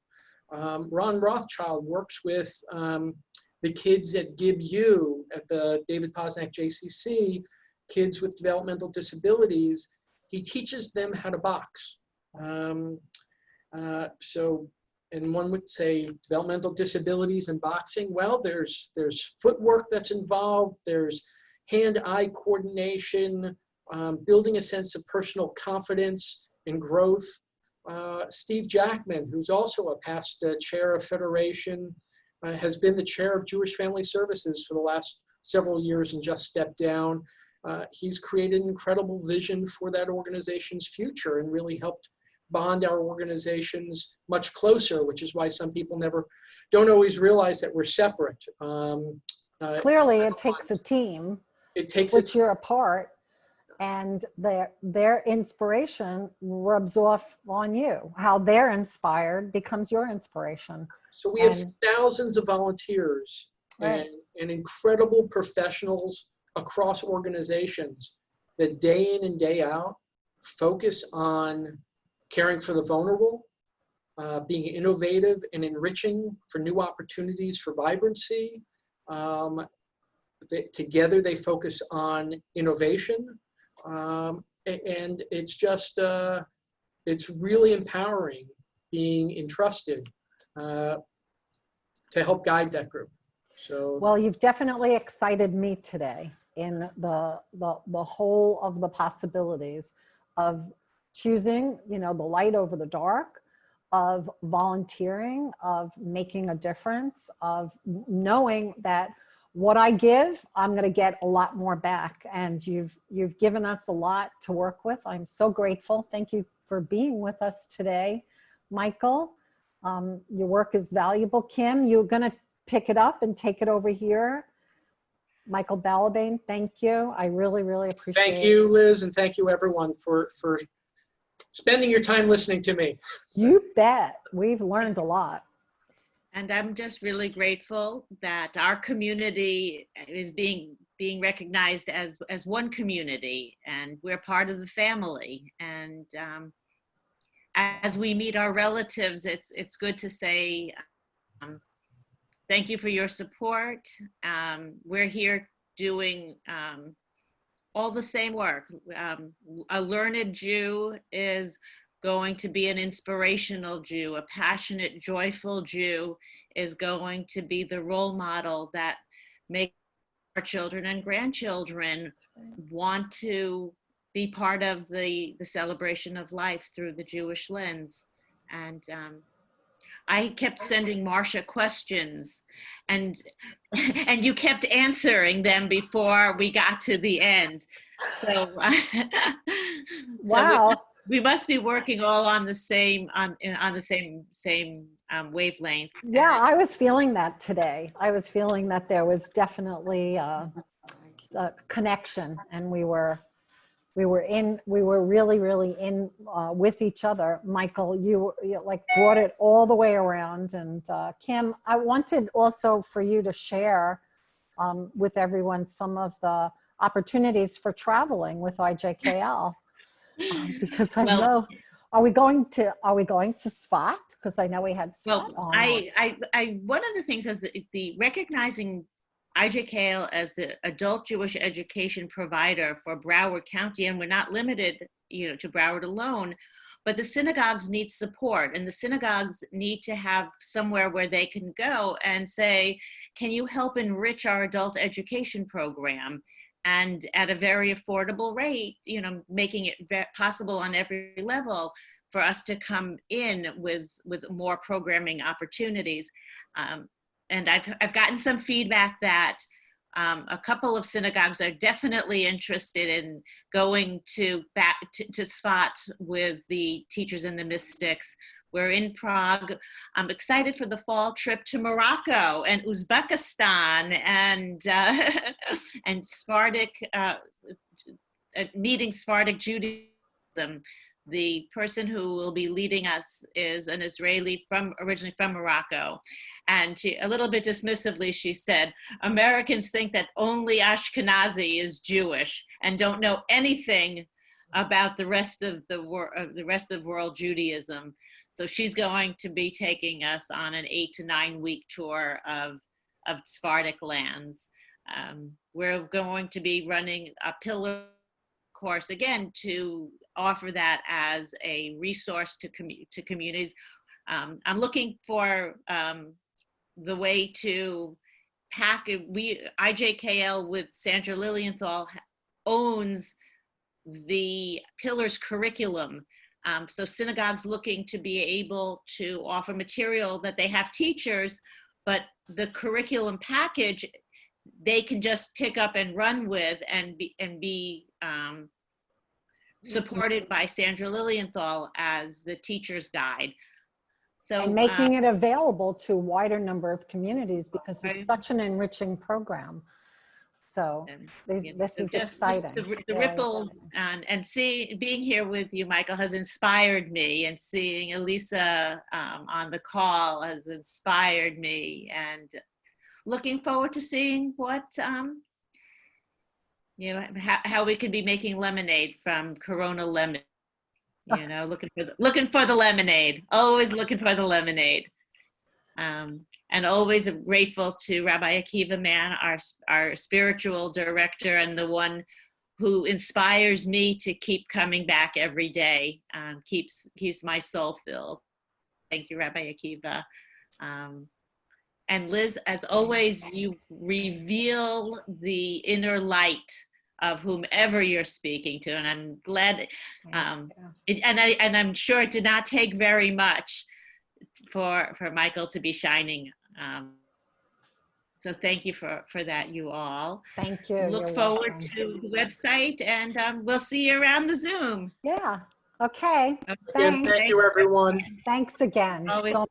Ron Rothschild works with the kids at Give You at the David Posnack JCC, kids with developmental disabilities. He teaches them how to box. And one would say developmental disabilities and boxing. Well, there's footwork that's involved. There's hand-eye coordination, building a sense of personal confidence and growth. Steve Jackman, who's also a past chair of Federation, has been the chair of Jewish Family Services for the last several years and just stepped down. He's created an incredible vision for that organization's future and really helped bond our organizations much closer, which is why some people don't always realize that we're separate. Clearly, it takes a team, which you're a part, and their inspiration rubs off on you. How they're inspired becomes your inspiration. So we have thousands of volunteers and incredible professionals across organizations that day in and day out focus on caring for the vulnerable, being innovative and enriching for new opportunities for vibrancy. Together they focus on innovation. And it's just, it's really empowering being entrusted to help guide that group. So, well, you've definitely excited me today in the whole of the possibilities of choosing, the light over the dark, of volunteering, of making a difference, of knowing that what I give, I'm going to get a lot more back. And you've given us a lot to work with. I'm so grateful. Thank you for being with us today, Michael. Your work is valuable. Kim, you're going to pick it up and take it over here. Michael Balaban, thank you. I really, really appreciate it. Thank you, Liz, and thank you, everyone, for spending your time listening to me. You bet. We've learned a lot. And I'm just really grateful that our community is being recognized as one community, and we're part of the family. And as we meet our relatives, it's good to say thank you for your support. We're here doing all the same work. A learned Jew is going to be an inspirational Jew. A passionate, joyful Jew is going to be the role model that makes our children and grandchildren want to be part of the celebration of life through the Jewish lens. And I kept sending Marcia questions, and you kept answering them before we got to the end. So, wow. We must be working all on the same wavelength. Yeah, I was feeling that today. I was feeling that there was definitely a connection, and we were really in with each other. Michael, you like brought it all the way around. And Kim, I wanted also for you to share with everyone some of the opportunities for traveling with IJKL. Because I know, are we going to Spot? Because I know we had Spot on. One of the things is the recognizing IJKL as the adult Jewish education provider for Broward County, and we're not limited, to Broward alone, but the synagogues need support, and the synagogues need to have somewhere where they can go and say, can you help enrich our adult education program? And at a very affordable rate, making it possible on every level. for us to come in with more programming opportunities. And I've gotten some feedback that a couple of synagogues are definitely interested in going back to Sfat with the teachers and the mystics. We're in Prague. I'm excited for the fall trip to Morocco and Uzbekistan and and Sephardic, meeting Sephardic Judaism. The person who will be leading us is an Israeli originally from Morocco. And she, a little bit dismissively, she said, Americans think that only Ashkenazi is Jewish and don't know anything about the rest of world Judaism. So she's going to be taking us on an 8 to 9 week tour of Sephardic lands. We're going to be running a pillar course again to offer that as a resource to communities. I'm looking for the way to pack it. IJKL with Sandra Lilienthal owns the Pillars curriculum. So synagogues looking to be able to offer material that they have teachers, but the curriculum package they can just pick up and run with and be supported by Sandra Lilienthal as the teacher's guide. So, and making it available to a wider number of communities because it's such an enriching program. So this is exciting. The ripples and being here with you, Michael, has inspired me, and seeing Elisa on the call has inspired me, and looking forward to seeing what, how we could be making lemonade from Corona lemon. Looking for the lemonade, always looking for the lemonade. And always grateful to Rabbi Akiva Mann, our spiritual director, and the one who inspires me to keep coming back every day, keeps my soul filled. Thank you, Rabbi Akiva. And Liz, as always, you reveal the inner light of whomever you're speaking to, and I'm glad. And I'm sure it did not take very much for Michael to be shining. So thank you for that, you all. Thank you. Look forward to the website, and we'll see you around the Zoom. Yeah. Okay. Thank you, everyone. Thanks again Always so much.